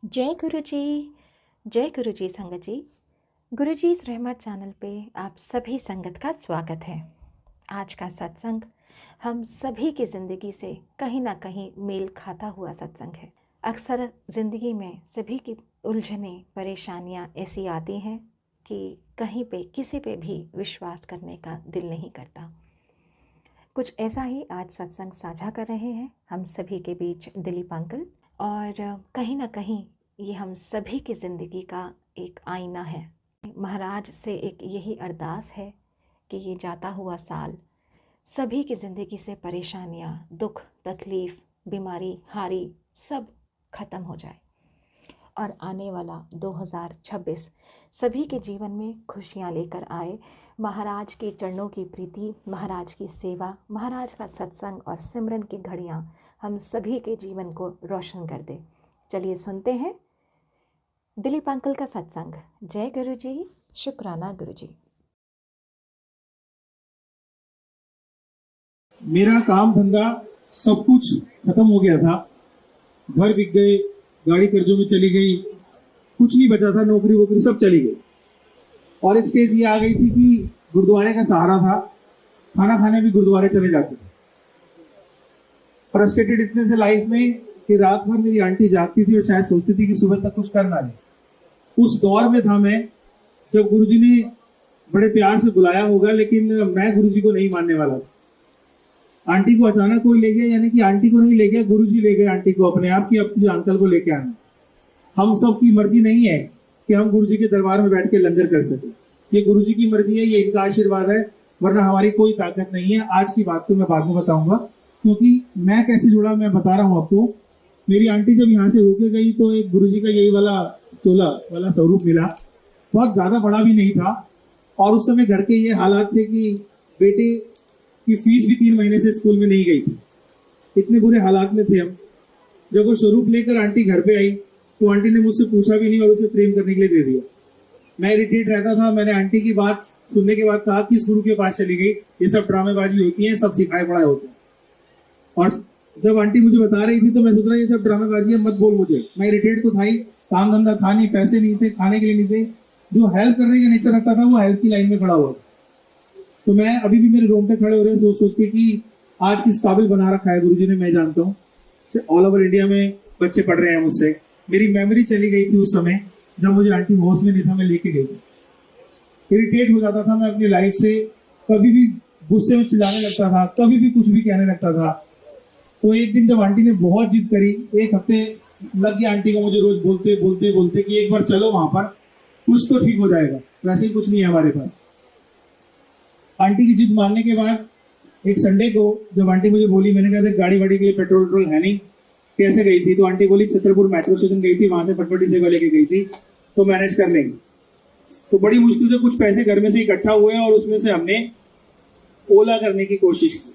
जय गुरु जी। जय गुरु जी संगत जी। गुरु जी रहमत चैनल पे आप सभी संगत का स्वागत है। आज का सत्संग हम सभी की ज़िंदगी से कहीं ना कहीं मेल खाता हुआ सत्संग है। अक्सर ज़िंदगी में सभी की उलझने परेशानियां ऐसी आती हैं कि कहीं पे किसी पे भी विश्वास करने का दिल नहीं करता। कुछ ऐसा ही आज सत्संग साझा कर रहे हैं हम सभी के बीच दिलीप अंकल। और कहीं ना कहीं ये हम सभी की ज़िंदगी का एक आईना है। महाराज से एक यही अरदास है कि ये जाता हुआ साल सभी की ज़िंदगी से परेशानियाँ, दुख, तकलीफ़, बीमारी, हारी सब ख़त्म हो जाए और आने वाला 2026 सभी के जीवन में खुशियाँ लेकर आए। महाराज के चरणों की प्रीति, महाराज की सेवा, महाराज का सत्संग और सिमरन की घड़ियाँ हम सभी के जीवन को रोशन कर दे। चलिए सुनते हैं दिलीप अंकल का सत्संग। जय गुरु जी। शुक्राना गुरु जी। मेरा काम धंधा सब कुछ खत्म हो गया था। घर बिक गए, गाड़ी कर्जों में चली गई, कुछ नहीं बचा था, नौकरी वोकरी सब चली गई। और एक स्टेज ये आ गई थी कि गुरुद्वारे का सहारा था, खाना खाने भी गुरुद्वारे चले जाते थे। फ्रस्ट्रेटेड इतने थे लाइफ में कि रात भर मेरी आंटी जागती थी और शायद सोचती थी कि सुबह तक कुछ कर ना ले। उस दौर में था मैं जब गुरुजी ने बड़े प्यार से बुलाया होगा, लेकिन मैं गुरुजी को नहीं मानने वाला था। आंटी को अचानक कोई ले गया, यानी कि आंटी को नहीं ले गया, गुरुजी ले गए आंटी को अपने आप, की अब तुझे अंकल को लेके आना। हम सब की मर्जी नहीं है कि हम गुरुजी के दरबार में बैठ के लंगर कर सके। ये गुरुजी की मर्जी है, ये इनका आशीर्वाद है, वरना हमारी कोई ताकत नहीं है। आज की बात तो मैं बाद में बताऊंगा, क्योंकि मैं कैसे जुड़ा मैं बता रहा हूँ आपको। मेरी आंटी जब यहाँ से होके गई तो एक गुरुजी का यही वाला चोला वाला स्वरूप मिला, बहुत ज्यादा बड़ा भी नहीं था। और उस समय घर के ये हालात थे कि बेटे की फीस भी 3 महीने से स्कूल में नहीं गई थी। इतने बुरे हालात में थे हम। जब वो स्वरूप लेकर आंटी घर पे आई तो आंटी ने मुझसे पूछा भी नहीं और उसे फ्रेम करने के लिए दे दिया। मैं इरिटेट रहता था। मैंने आंटी की बात सुनने के बाद कहा, किस गुरु के पास चली गई, ये सब ड्रामेबाजी होती है, सब सिखाए पढ़ाए होते हैं। और जब आंटी मुझे बता रही थी तो मैं सोच रहा ये सब ड्रामेबाजी है, मत बोल मुझे। मैं इरिटेट तो था ही, काम धंधा था नहीं, पैसे नहीं थे, खाने के लिए नहीं थे। जो हेल्प करने का नेचर रखता था वो हेल्प की लाइन में खड़ा हुआ। तो मैं अभी भी मेरे रूम पे खड़े हो रहे हैं सोच सोच के कि आज किस काबिल बना रखा है गुरुजी ने। मैं जानता हूँ ऑल ओवर इंडिया में बच्चे पढ़ रहे हैं मुझसे। मेरी मेमोरी चली गई थी उस समय जब मुझे आंटी होश में नहीं था, मैं लेके गई थी। इरिटेट हो जाता था मैं अपनी लाइफ से, कभी भी गुस्से में चिल्लाने लगता था, कभी भी कुछ भी कहने लगता था। तो एक दिन जब आंटी ने बहुत जिद करी, 1 हफ्ते लग गया आंटी को मुझे रोज बोलते बोलते बोलते कि एक बार चलो वहां पर, कुछ तो ठीक हो जाएगा, वैसे ही कुछ नहीं है हमारे पास। आंटी की जिद मानने के बाद एक संडे को जब आंटी मुझे बोली, मैंने कहा था गाड़ी वाड़ी के लिए पेट्रोल वेट्रोल है नहीं, कैसे गई थी? तो आंटी बोली छतरपुर मेट्रो स्टेशन गई थी, वहां से फटफटी सेवा लेके गई थी, तो मैनेज कर लेंगे। तो बड़ी मुश्किल से कुछ पैसे घर में से इकट्ठा हुए और उसमें से हमने ओला करने की कोशिश की।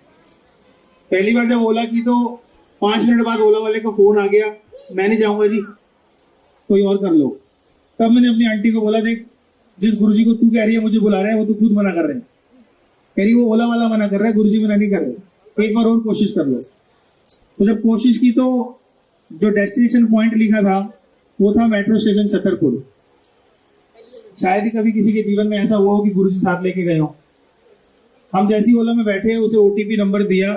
पहली बार जब ओला की तो 5 मिनट बाद ओला वाले का फोन आ गया, मैं नहीं जाऊंगा जी, कोई और कर लो। तब मैंने अपनी आंटी को बोला, देख जिस गुरुजी को तू कह रही है मुझे बुला रहे हैं, वो तो खुद मना कर रहे हैं। कह रही वो ओला वाला मना कर रहा है, गुरुजी मना नहीं कर रहे, एक बार और कोशिश कर लो। तो जब कोशिश की तो जो डेस्टिनेशन पॉइंट लिखा था वो था मेट्रो स्टेशन छतरपुर। शायद ही कभी किसी के जीवन में ऐसा हुआ हो कि गुरुजी साथ लेके गए हो। हम जैसी ओला में बैठे, उसे ओटीपी नंबर दिया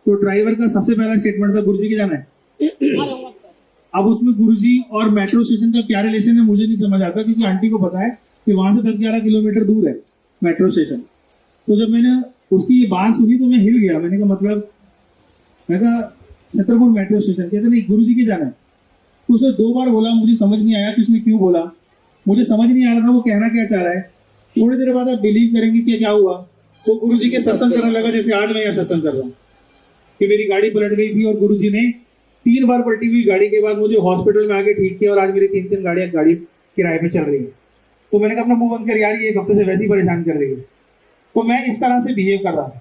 तो ड्राइवर का सबसे पहला स्टेटमेंट था, गुरुजी के जाना है। अब उसमें गुरुजी और मेट्रो स्टेशन का क्या रिलेशन है मुझे नहीं समझ आता, क्योंकि आंटी को पता है कि वहां से 10-11 किलोमीटर दूर है मेट्रो स्टेशन। तो जब मैंने उसकी ये बात सुनी तो मैं हिल गया। मैंने कहा मतलब, मैं कहा छतरपुर मेट्रो स्टेशन, कहते नहीं गुरुजी के जाना है। तो उसने 2 बार बोला, मुझे समझ नहीं आया कि उसने क्यों बोला, मुझे समझ नहीं आ रहा था वो कहना क्या चाह रहा है। थोड़ी देर बाद आप बिलीव करेंगे कि क्या हुआ, वो गुरुजी के सत्संग करने लगा जैसे आज मैं यहाँ सत्संग कर रहा हूँ। कि मेरी गाड़ी पलट गई थी और गुरुजी ने 3 बार पलटी हुई गाड़ी के बाद मुझे हॉस्पिटल में आके ठीक किया, और आज मेरी 3-3 गाड़ियां गाड़ी किराए पे चल रही है। तो मैंने कहा अपना मुंह बंद कर यार, ये 1 हफ्ते से वैसे ही परेशान कर रही है। तो मैं इस तरह से बिहेव कर रहा था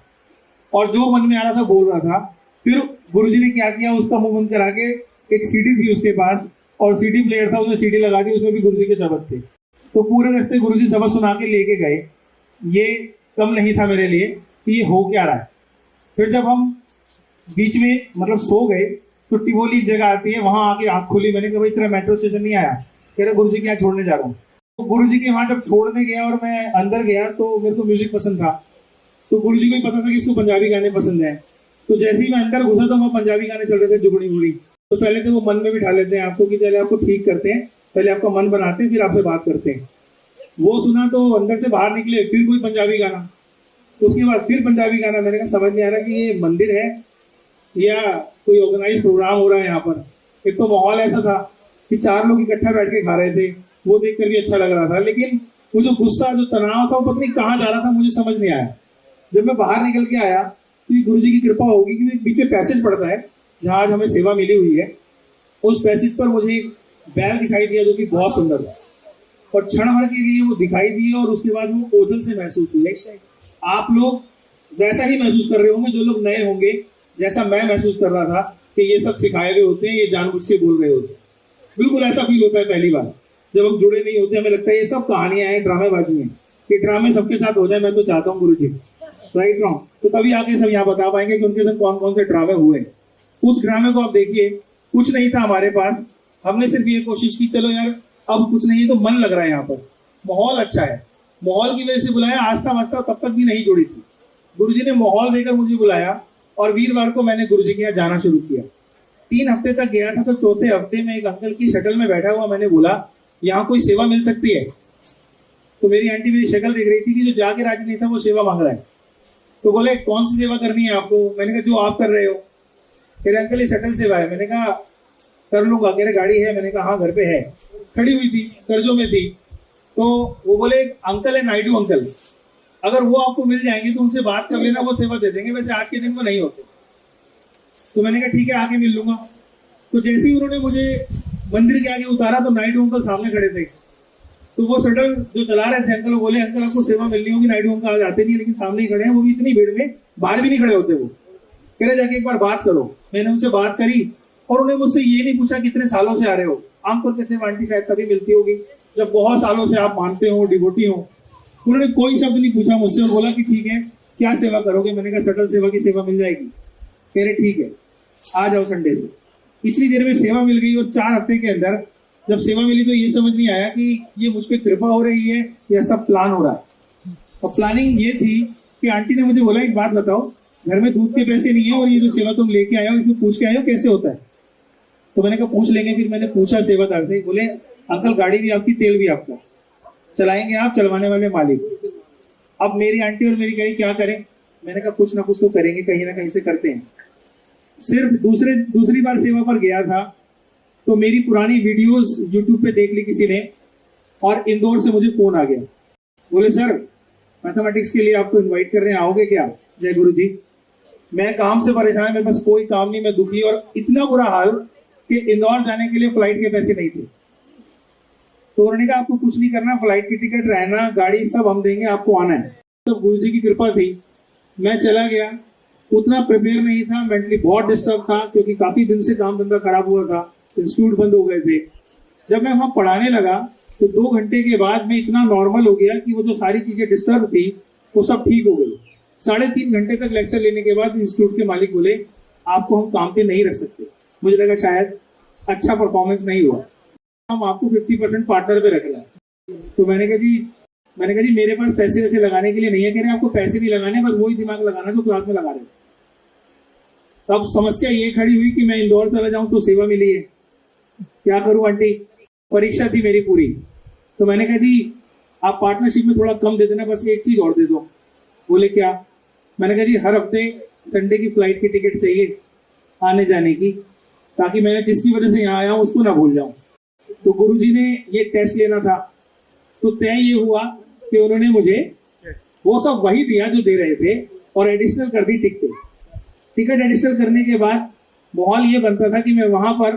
और जो मन में आ रहा था बोल रहा था। फिर गुरुजी ने क्या किया, उसका मुंह बंद करा के एक सीडी थी उसके पास और सीडी प्लेयर था, उसने सीडी लगा दी, उसमें भी गुरुजी के शब्द थे। तो पूरे रास्ते गुरुजी शब्द सुना के लेके गए। ये कम नहीं था मेरे लिए कि ये हो क्या रहा है। फिर जब हम बीच में मतलब सो गए तो टिबोली जगह आती है, वहां आके आंख खोली। मैंने कहा भाई तेरा मेट्रो स्टेशन नहीं आया? कह रहे गुरुजी के यहाँ छोड़ने जा रहा हूँ। तो गुरुजी के वहां जब छोड़ने गया और मैं अंदर गया तो मेरे को म्यूजिक पसंद था, तो गुरुजी को ही पता था कि इसको पंजाबी गाने पसंद है। तो जैसे ही मैं अंदर घुसा तो वहाँ पंजाबी गाने चल रहे थे, जुगनी गुड़ी। तो पहले तो वो मन में बिठा लेते हैं आपको कि चले आपको ठीक करते हैं, पहले आपका मन बनाते हैं, फिर आपसे बात करते हैं। वो सुना तो अंदर से बाहर निकले, फिर कोई पंजाबी गाना, उसके बाद फिर पंजाबी गाना। मैंने कहा समझ नहीं आ रहा कि ये मंदिर है या कोई ऑर्गेनाइज प्रोग्राम हो रहा है यहाँ पर। एक तो माहौल ऐसा था कि 4 लोग इकट्ठा बैठ के खा रहे थे, वो देखकर भी अच्छा लग रहा था, लेकिन वो जो गुस्सा, जो तनाव था, वो पता नहीं कहाँ जा रहा था, मुझे समझ नहीं आया। जब मैं बाहर निकल के आया तो ये गुरुजी की कृपा होगी कि बीच में पैसेज पड़ता है जहाँ आज हमें सेवा मिली हुई है। उस पैसेज पर मुझे एक बैल दिखाई दिया जो कि बहुत सुंदर था, और क्षण भर के लिए वो दिखाई दिए और उसके बाद वो ओझल से महसूस हुए। आप लोग वैसा ही महसूस कर रहे होंगे जो लोग नए होंगे, जैसा मैं महसूस कर रहा था कि ये सब सिखाए हुए होते हैं, ये जानबूझ के बोल रहे होते हैं। बिल्कुल ऐसा फील होता है पहली बार जब हम जुड़े नहीं होते, हमें लगता है ये सब कहानियां हैं, ड्रामेबाजी हैं, ये ड्रामे सबके साथ हो जाए, मैं तो चाहता हूँ गुरुजी, राइट रॉन्ग। तो तभी आके सब यहाँ बता पाएंगे कि उनके साथ कौन कौन से ड्रामे हुए। उस ड्रामे को आप देखिए, कुछ नहीं था हमारे पास, हमने सिर्फ ये कोशिश की चलो यार अब कुछ नहीं है तो मन लग रहा है, यहाँ पर माहौल अच्छा है, माहौल की वजह से बुलाया। आस्था वास्ता तब तक भी नहीं जुड़ी थी, गुरुजी ने माहौल देकर मुझे बुलाया और वीरवार को मैंने गुरुजी के यहाँ जाना शुरू किया। 3 हफ्ते तक गया था, तो चौथे हफ्ते में एक अंकल की शटल में बैठा हुआ, मैंने बोला यहाँ कोई सेवा मिल सकती है? तो मेरी आंटी मेरी शक्ल देख रही थी कि जो जाके राजी नहीं था वो सेवा मांग रहा है। तो बोले कौन सी सेवा करनी है आपको? मैंने कहा जो आप कर रहे हो। कह रहे अंकल ये शटल सेवा है। मैंने कहा कर लूंगा। कह रहे गाड़ी है? मैंने कहा हाँ घर पे है, खड़ी हुई थी, कर्जों में थी। तो वो बोले अंकल है नायडू अंकल, अगर वो आपको मिल जाएंगे तो उनसे बात कर लेना, वो सेवा दे देंगे, वैसे आज के दिन वो नहीं होते। तो मैंने कहा ठीक है आके मिल लूंगा। तो जैसे ही उन्होंने मुझे मंदिर के आगे उतारा तो नायडू अंकल सामने खड़े थे। तो वो शटल जो चला रहे थे अंकल, बोले अंकल आपको सेवा मिलनी होगी, नायडू अंकल आज आते नहीं, लेकिन सामने ही खड़े हैं, वो भी इतनी भीड़ में बाहर भी नहीं खड़े होते। वो कह रहे जाके एक बार बात करो। मैंने उनसे बात करी और उन्हें मुझसे ये नहीं पूछा कितने सालों से आ रहे हो। आमतौर पर सेवा आंटी शायद तभी मिलती होगी जब बहुत सालों से आप मानते हो, डिवोटी हो। उन्होंने कोई शब्द नहीं पूछा मुझसे और बोला कि ठीक है क्या सेवा करोगे? मैंने कहा शटल सेवा की सेवा मिल जाएगी। कह रहे ठीक है आ जाओ संडे से। इतनी देर में सेवा मिल गई और 4 हफ्ते के अंदर जब सेवा मिली तो ये समझ नहीं आया कि ये मुझ पर कृपा हो रही है या सब प्लान हो रहा है। और प्लानिंग ये थी कि आंटी ने मुझे बोला एक बात बताओ, घर में दूध के पैसे नहीं है और ये जो सेवा तुम लेके आए हो इसमें पूछ के आए हो कैसे होता है? तो मैंने कहा पूछ लेंगे। फिर मैंने पूछा सेवादार से, बोले अंकल गाड़ी भी आपकी, तेल भी आपका, चलाएंगे आप, चलवाने वाले मालिक। अब मेरी आंटी और मेरी कही क्या करें? मैंने कहा कुछ ना कुछ तो करेंगे, कहीं ना कहीं से करते हैं। सिर्फ दूसरी बार सेवा पर गया था तो मेरी पुरानी वीडियोस यूट्यूब पे देख ली किसी ने और इंदौर से मुझे फोन आ गया। बोले सर मैथमेटिक्स के लिए आपको इनवाइट कर रहे हैं, आओगे क्या? जय गुरु जी। मैं काम से परेशान, मेरे पास कोई काम नहीं, मैं दुखी, और इतना बुरा हाल कि इंदौर जाने के लिए फ्लाइट के पैसे नहीं थे। तो उन्होंने कहा आपको कुछ नहीं करना, फ्लाइट की टिकट, रहना, गाड़ी सब हम देंगे, आपको आना है। तो गुरु जी की कृपा थी, मैं चला गया। उतना प्रिपेयर नहीं था, मेंटली बहुत डिस्टर्ब था क्योंकि काफी दिन से काम धंधा खराब हुआ था, इंस्टीट्यूट बंद हो गए थे। जब मैं वहां पढ़ाने लगा तो 2 घंटे के बाद मैं इतना नॉर्मल हो गया कि वो जो सारी चीजें डिस्टर्ब थी वो सब ठीक हो गई। 3.5 घंटे तक लेक्चर लेने के बाद इंस्टीट्यूट के मालिक बोले आपको हम काम पे नहीं रख सकते। मुझे लगा शायद अच्छा परफॉर्मेंस नहीं हुआ, हम आपको 50% पार्टनर पे रख रहे हैं। तो मैंने कहा जी मेरे पास पैसे वैसे लगाने के लिए नहीं है। कह रहे आपको पैसे नहीं लगाने, बस वही दिमाग लगाना जो क्लास में लगा रहे। तब समस्या ये खड़ी हुई कि मैं इंदौर चला जाऊं तो सेवा मिली है, क्या करूं आंटी? परीक्षा थी मेरी पूरी। तो मैंने कहा जी आप पार्टनरशिप में थोड़ा कम दे देना, बस एक चीज और दे दो। बोले क्या? मैंने कहा जी हर हफ्ते संडे की फ्लाइट की टिकट चाहिए आने जाने की, ताकि मैंने जिसकी वजह से यहाँ आया हूँ उसको ना भूल जाऊं। तो गुरुजी ने ये टेस्ट लेना था, तो तय ये हुआ कि उन्होंने मुझे वो सब वही दिया जो दे रहे थे और एडिशनल कर दी टिकट एडिशनल करने के बाद माहौल ये बनता था कि मैं वहां पर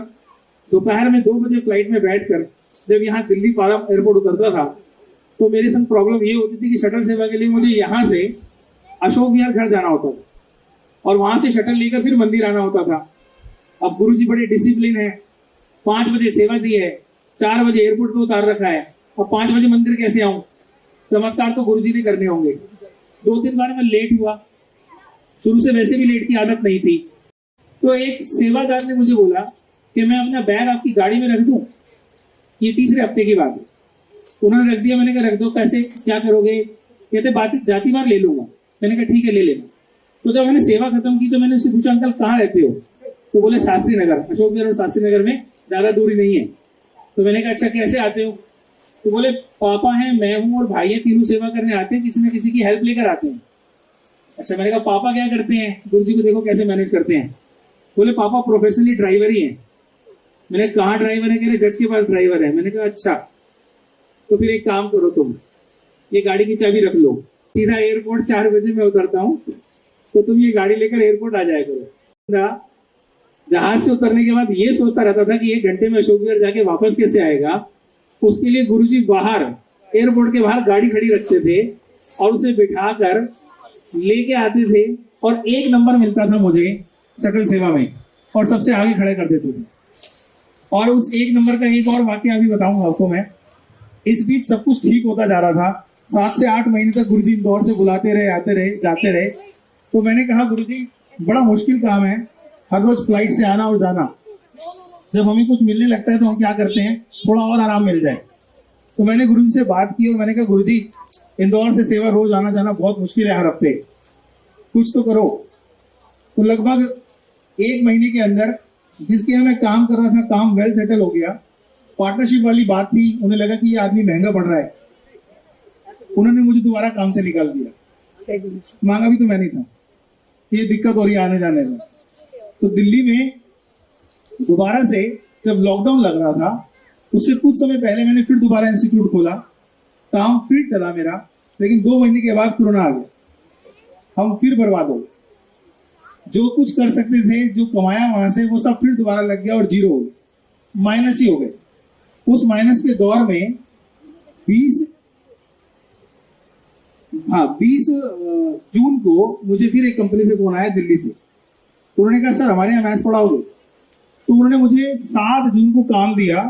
दोपहर में 2 बजे फ्लाइट में बैठकर जब यहाँ दिल्ली पारा एयरपोर्ट उतरता था तो मेरे संग प्रॉब्लम ये होती थी कि शटल सेवा के लिए मुझे यहाँ से अशोक विहार घर जाना होता था और वहां से शटल लेकर फिर मंदिर आना होता था। अब गुरुजी बड़े डिसिप्लिन है, 5 बजे सेवा दी है, 4 बजे एयरपोर्ट पे उतार रखा है, और 5 बजे मंदिर कैसे आऊं? चमत्कार तो गुरुजी ने करने होंगे। 2-3 बार मैं लेट हुआ, शुरू से वैसे भी लेट की आदत नहीं थी। तो एक सेवादार ने मुझे बोला कि मैं अपना बैग आपकी गाड़ी में रख दूं। ये तीसरे हफ्ते की बात है। उन्होंने रख दिया। मैंने कहा रख दो, कैसे क्या करोगे? कहते बात जाती बार ले लूंगा। मैंने कहा ठीक है ले लेना। तो जब मैंने सेवा खत्म की तो मैंने उससे पूछा अंकल कहाँ रहते हो? तो बोले शास्त्री नगर, अशोक नगर और शास्त्री नगर में ज्यादा दूरी नहीं है। तो मैंने कहा अच्छा कैसे आते हो? तो बोले पापा हैं, मैं हूँ और भाई है, तीनों सेवा करने आते हैं, किसी न किसी की हेल्प लेकर आते हैं। अच्छा मैंने कहा पापा क्या करते हैं? गुरु जी को देखो कैसे मैनेज करते हैं। बोले पापा प्रोफेशनली ड्राइवर ही हैं। मैंने कहा ड्राइवर है? कह रहे जज के पास ड्राइवर है। मैंने कहा अच्छा तो फिर एक काम करो, तुम ये गाड़ी की चाबी रख लो, सीधा एयरपोर्ट 4 बजे मैं उतरता हूँ, तो तुम ये गाड़ी लेकर एयरपोर्ट आ जाया करो। जहाज से उतरने के बाद ये सोचता रहता था कि 1 घंटे में अशोक विहार जाके वापस कैसे आएगा। उसके लिए गुरुजी बाहर एयरपोर्ट के बाहर गाड़ी खड़ी रखते थे और उसे बिठाकर लेके आते थे और 1 नंबर मिलता था मुझे शटल सेवा में और सबसे आगे खड़े कर देते थे। और उस 1 नंबर का एक और वाक्य अभी बताऊंगा आपको मैं। इस बीच सब कुछ ठीक होता जा रहा था। 7 से 8 महीने तक गुरुजी इंदौर से बुलाते रहे, आते रहे, जाते रहे। तो मैंने कहा गुरुजी बड़ा मुश्किल काम है हर रोज फ्लाइट से आना और जाना। जब हमें कुछ मिलने लगता है तो हम क्या करते हैं, थोड़ा और आराम मिल जाए। तो मैंने गुरुजी से बात की और मैंने कहा गुरुजी इंदौर से सेवा रोज आना जाना बहुत मुश्किल है, हर हफ्ते कुछ तो करो। तो लगभग 1 महीने के अंदर जिसके यहाँ मैं काम कर रहा था, काम वेल सेटल हो गया। पार्टनरशिप वाली बात थी, उन्हें लगा कि ये आदमी महंगा पड़ रहा है, उन्होंने मुझे दोबारा काम से निकाल दिया। मांगा भी तो मैं नहीं था, ये दिक्कत हो रही है आने जाने में। तो दिल्ली में दोबारा से जब लॉकडाउन लग रहा था, उससे कुछ समय पहले मैंने फिर दोबारा इंस्टीट्यूट खोला। काम फिर चला मेरा, लेकिन 2 महीने के बाद कोरोना आ गया। हम फिर बर्बाद हो गए। जो कुछ कर सकते थे, जो कमाया वहां से, वो सब फिर दोबारा लग गया और जीरो हो गए, माइनस ही हो गए। उस माइनस के दौर में 20 जून को मुझे फिर एक कंपनी से फोन आया दिल्ली से। उन्होंने कहा सर हमारे यहाँ मैथ्स पढ़ाओगे? तो उन्होंने मुझे 7 जून को काम दिया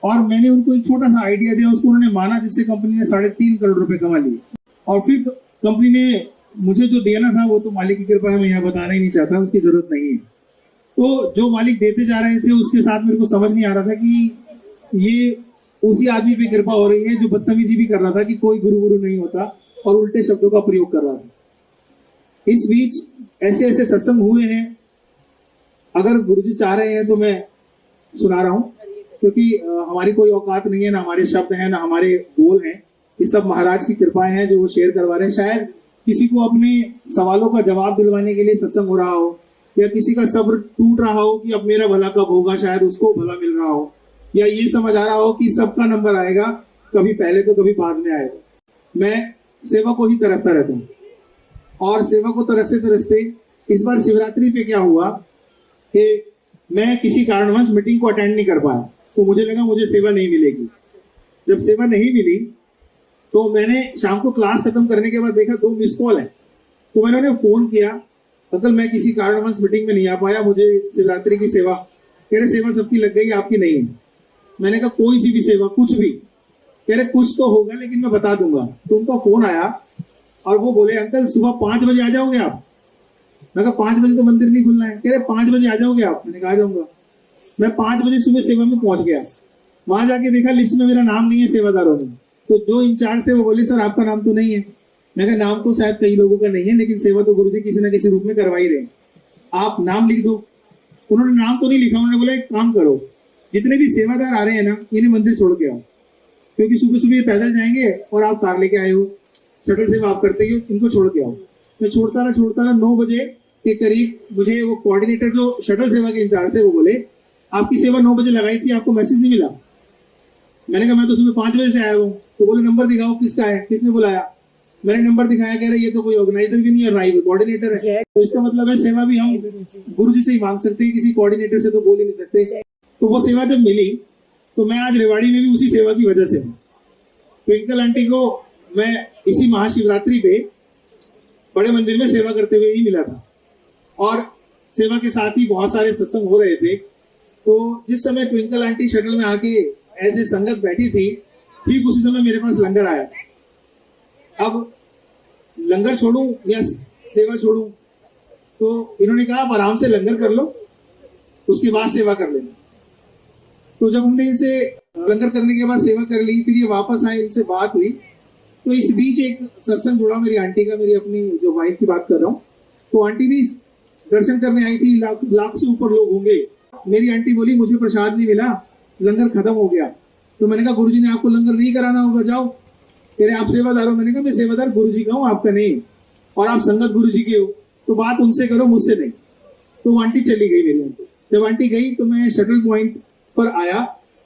और मैंने उनको एक छोटा सा आइडिया दिया, उसको उन्होंने माना, जिससे कंपनी ने 3.5 करोड़ रुपए कमा लिए। और फिर कंपनी ने मुझे जो देना था वो तो मालिक की कृपा है, मैं यहाँ बताना ही नहीं चाहता, उसकी जरूरत नहीं है। तो जो मालिक देते जा रहे थे उसके साथ मेरे को समझ नहीं आ रहा था कि ये उसी आदमी पे कृपा हो रही है जो बदतमीजी भी कर रहा था कि कोई गुरु नहीं होता और उल्टे शब्दों का प्रयोग कर रहा था। इस बीच ऐसे ऐसे सत्संग हुए हैं, अगर गुरुजी चाह रहे हैं तो मैं सुना रहा हूं, क्योंकि हमारी कोई औकात नहीं है, ना हमारे शब्द हैं, ना हमारे बोल हैं। ये सब महाराज की कृपाएं हैं जो वो शेयर करवा रहे हैं। शायद किसी को अपने सवालों का जवाब दिलवाने के लिए सत्संग हो रहा हो, या किसी का सब्र टूट रहा हो कि अब मेरा भला कब होगा, शायद उसको भला मिल रहा हो, या ये समझ आ रहा हो कि सबका नंबर आएगा, कभी पहले तो कभी बाद में आएगा। मैं सेवा को ही तरसता रहता हूँ और सेवा को तरसते तरसते इस बार शिवरात्रि पे क्या हुआ कि मैं किसी कारणवश मीटिंग को अटेंड नहीं कर पाया। तो मुझे लगा मुझे सेवा नहीं मिलेगी। जब सेवा नहीं मिली तो मैंने शाम को क्लास खत्म करने के बाद देखा 2 मिस कॉल है। तो मैंने उन्हें फोन किया, अंकल मैं किसी कारणवश मीटिंग में नहीं आ पाया, मुझे शिवरात्रि की सेवा। कह रहे सेवा सबकी लग गई, आपकी नहीं है। मैंने कहा कोई सी भी सेवा, कुछ भी। कह रहे कुछ तो होगा लेकिन मैं बता दूंगा। तो उनका फोन आया और वो बोले अंकल सुबह 5 बजे आ जाओगे आप? मैं कहा 5 बजे तो मंदिर नहीं खुलना है। कह रहे 5 बजे आ जाओगे आप? मैंने कहा आ जाऊंगा। मैं 5 बजे सुबह सेवा में पहुंच गया। वहां जाके देखा लिस्ट में मेरा नाम नहीं है सेवादारों में। तो जो इंचार्ज थे वो बोले सर आपका नाम तो नहीं है। मैं कहा नाम तो शायद कई लोगों का नहीं है, लेकिन सेवा तो गुरुजी किसी न किसी रूप में करवा ही रहे, आप नाम लिख दो। उन्होंने नाम तो नहीं लिखा। उन्होंने बोला एक काम करो, जितने भी सेवादार आ रहे हैं ना, इन्हें मंदिर छोड़ के आओ, क्योंकि सुबह सुबह ये पैदल जाएंगे और आप कार लेके आए हो, शटल सेवा आप करते हो, इनको छोड़ के आओ। मैं छोड़ता रहा। 9 बजे के करीब मुझे वो कोऑर्डिनेटर जो शटल सेवा के इंचार्ज थे वो बोले आपकी सेवा 9 बजे लगाई थी, आपको मैसेज नहीं मिला? मैंने कहा मैं तो सुबह 5 बजे से आया हूँ। तो बोले नंबर दिखाओ किसका है, किसने बुलाया? मैंने नंबर दिखाया। कह रहे ये तो कोई ऑर्गेनाइजर भी नहीं है, राइव कोऑर्डिनेटर है। तो इसका मतलब है सेवा भी हम गुरुजी से ही मांग सकते हैं, किसी कोऑर्डिनेटर से तो बोल ही नहीं सकते। तो वो सेवा जब मिली तो मैं आज रेवाड़ी में भी उसी सेवा की वजह से हूँ। ट्विंकल आंटी को मैं इसी महाशिवरात्रि पे बड़े मंदिर में सेवा करते हुए ही मिला था और सेवा के साथ ही बहुत सारे सत्संग हो रहे थे। तो जिस समय ट्विंकल आंटी शटल में आके ऐसे संगत बैठी थी, ठीक उसी समय मेरे पास लंगर आया। अब लंगर छोड़ूं या सेवा छोड़ूं? तो इन्होंने कहा आप आराम से लंगर कर लो, उसके बाद सेवा कर लेना। तो जब हमने इनसे लंगर करने के बाद सेवा कर ली, फिर ये वापस आए, इनसे बात हुई, तो इस बीच एक सत्संग जुड़ा मेरी आंटी का, मेरी अपनी जो वाइफ की बात कर रहा हूँ। तो आंटी भी दर्शन करने आई थी, लाख से ऊपर लोग होंगे। मेरी आंटी बोली मुझे प्रसाद नहीं मिला, लंगर खत्म हो गया। तो मैंने कहा गुरुजी ने आपको लंगर नहीं कराना होगा, जाओ। कह रहे आप सेवादार हो। मैंने कहा मैं सेवादार गुरुजी का हूँ, आपका नहीं, और आप संगत गुरुजी के हो, तो बात उनसे करो, मुझसे नहीं। तो वो आंटी चली गई मेरी आंटी। जब आंटी गई तो मैं शटल पॉइंट पर आया,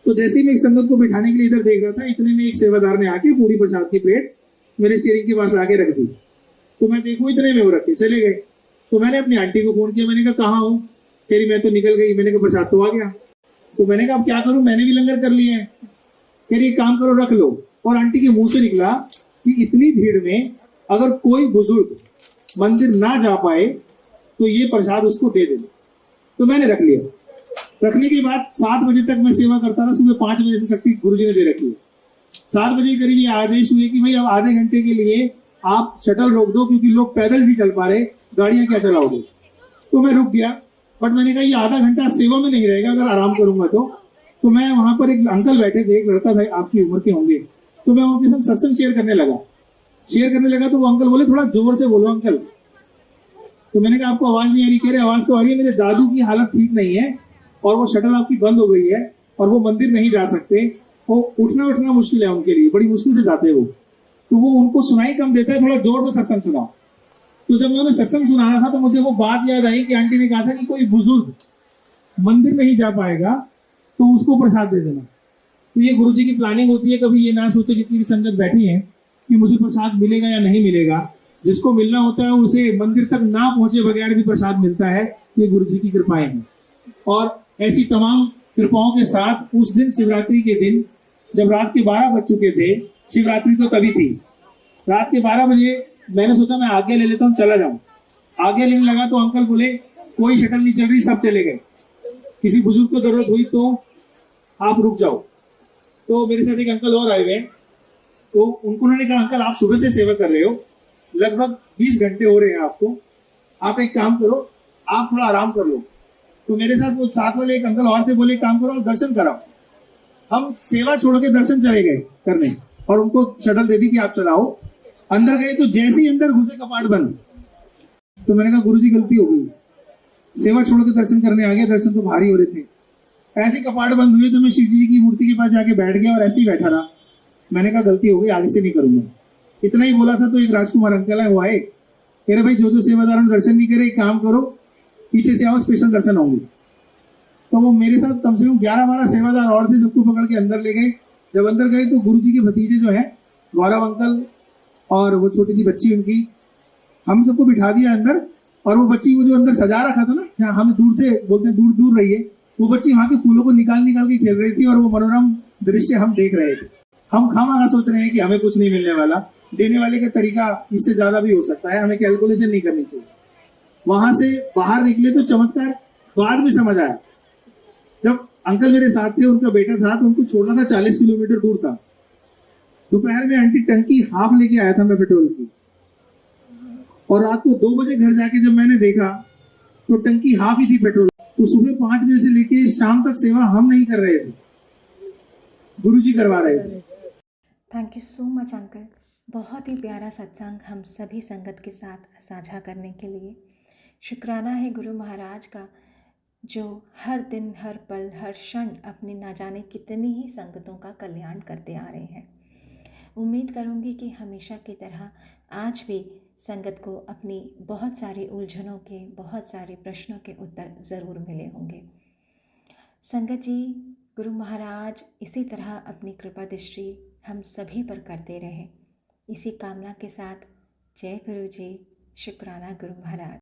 तो जैसे ही मैं एक संगत को बिठाने के लिए इधर देख रहा था, इतने में एक सेवादार ने आके पूरी प्रसाद की प्लेट मेरे स्टीयरिंग के पास लाके रख दी। तो मैं देखूं इतने में वो रख के चले गए। तो मैंने अपनी आंटी को फोन किया, मैंने कहा कहाँ हूँ? कह रही मैं तो निकल गई। मैंने कहा प्रसाद तो आ गया। तो मैंने कहा अब क्या करूं, मैंने भी लंगर कर लिया है। कह रही काम करो, रख लो। और आंटी के मुंह से निकला कि इतनी भीड़ में अगर कोई बुजुर्ग मंदिर ना जा पाए तो ये प्रसाद उसको दे देना। तो मैंने रख लिया। रखने के बाद 7 बजे तक मैं सेवा करता रहा। सुबह 5 बजे से शक्ति गुरुजी ने दे रखी है। 7 बजे करीब ये आदेश हुए कि भाई अब आधे घंटे के लिए आप शटल रोक दो, क्योंकि लोग पैदल नहीं चल पा रहे, गाड़ियां क्या चलाओगे। तो मैं रुक गया, बट मैंने कहा ये आधा घंटा सेवा में नहीं रहेगा अगर आराम करूंगा तो मैं वहां पर एक अंकल बैठे थे, एक लड़का था, आपकी उम्र के होंगे। तो मैं उनके साथ सत्संग शेयर करने लगा तो वो अंकल बोले थोड़ा जोर से बोलो अंकल। तो मैंने कहा आपको आवाज नहीं आ रही? कह रहे आवाज तो आ रही है, मेरे दादू की हालत ठीक नहीं है और वो शटल आपकी बंद हो गई है और वो मंदिर नहीं जा सकते, वो उठना मुश्किल है उनके लिए, बड़ी मुश्किल से जाते हैं वो। तो वो उनको सुनाई कम देता है, थोड़ा जोर से सत्संग सुनाओ। तो जब मैं उन्हें सत्संग सुना रहा था तो मुझे वो बात याद आई कि आंटी ने कहा था कि कोई बुजुर्ग मंदिर नहीं जा पाएगा तो उसको प्रसाद दे देना। तो ये गुरुजी की प्लानिंग होती है, कभी ये ना सोचे जितनी भी संगत बैठी है कि मुझे प्रसाद मिलेगा या नहीं मिलेगा। जिसको मिलना होता है उसे मंदिर तक ना पहुंचे बगैर भी प्रसाद मिलता है। ये गुरुजी की कृपाएं हैं। और ऐसी तमाम कृपाओं के साथ उस दिन शिवरात्रि के दिन जब रात के 12 बज चुके थे, शिवरात्रि तो तभी थी, रात के 12 बजे मैंने सोचा मैं आगे ले लेता हूँ, चला जाऊं। आगे लेने लगा तो अंकल बोले कोई शटल नहीं चल रही, सब चले गए, किसी बुजुर्ग को जरूरत हुई तो आप रुक जाओ। तो मेरे साथ एक अंकल और आए हुए, तो उन्होंने कहा अंकल आप सुबह से सेवा कर रहे हो, लगभग 20 घंटे हो रहे हैं आपको, आप एक काम करो, आप थोड़ा आराम कर लो। तो मेरे साथ वो साथ वाले एक अंकल और थे, बोले काम करो दर्शन कराओ। हम सेवा छोड़ के दर्शन चले गए करने और उनको शटल दे दी कि आप चलाओ। अंदर गए तो जैसे ही अंदर घुसे कपाट बंद। तो मैंने कहा गुरुजी गलती हो गई, सेवा छोड़ के दर्शन करने आ गया, दर्शन तो भारी हो रहे थे। ऐसे कपाट बंद हुए तो मैं शिव जी की मूर्ति के पास जाके बैठ गया और ऐसे ही बैठा रहा। मैंने कहा गलती हो गई, आगे से नहीं करूंगा। इतना ही बोला था तो एक राजकुमार अंकल है, वो आए, कह रहे भाई जो सेवादारों ने दर्शन नहीं करे एक काम करो पीछे से आओ, स्पेशल दर्शन होंगे। तो वो मेरे साथ कम से कम 11-12 सेवादार और थे, सबको पकड़ के अंदर ले गए। जब अंदर गए तो गुरुजी के भतीजे जो है गौरव अंकल और वो छोटी सी बच्ची उनकी, हम सबको बिठा दिया अंदर। और वो बच्ची को जो अंदर सजा रखा था ना, जहाँ हमें दूर से बोलते हैं दूर दूर रहिए, वो बच्ची वहां के फूलों को निकाल के खेल रही थी और वो मनोरम दृश्य हम देख रहे थे। हम खामा सोच रहे हैं कि हमें कुछ नहीं मिलने वाला, देने वाले का तरीका इससे ज्यादा भी हो सकता है, हमें कैलकुलेशन नहीं करनी चाहिए। वहां से बाहर निकले तो चमत्कार बाद में समझ आया। जब अंकल मेरे साथ थे, उनका बेटा था, तो उनको छोड़ना था 40 किलोमीटर दूर था। दोपहर में आंटी टंकी हाफ लेके आया था मैं पेट्रोल की, और रात को 2 बजे घर जाके जब मैंने देखा तो टंकी हाफ ही थी पेट्रोल। तो सुबह 5 बजे से लेके शाम तक सेवा हम नहीं कर रहे थे, गुरुजी करवा रहे थे। Thank you so much uncle, बहुत ही प्यारा सत्संग हम सभी संगत के साथ साझा करने के लिए। शुक्राना है गुरु महाराज का, जो हर दिन हर पल हर क्षण अपनी ना जाने कितनी ही संगतों का कल्याण करते आ रहे हैं। उम्मीद करूंगी कि हमेशा की तरह आज भी संगत को अपनी बहुत सारी उलझनों के, बहुत सारे प्रश्नों के उत्तर ज़रूर मिले होंगे। संगत जी, गुरु महाराज इसी तरह अपनी कृपा दृष्टि हम सभी पर करते रहे, इसी कामना के साथ जय गुरु जी। शुक्राना गुरु महाराज।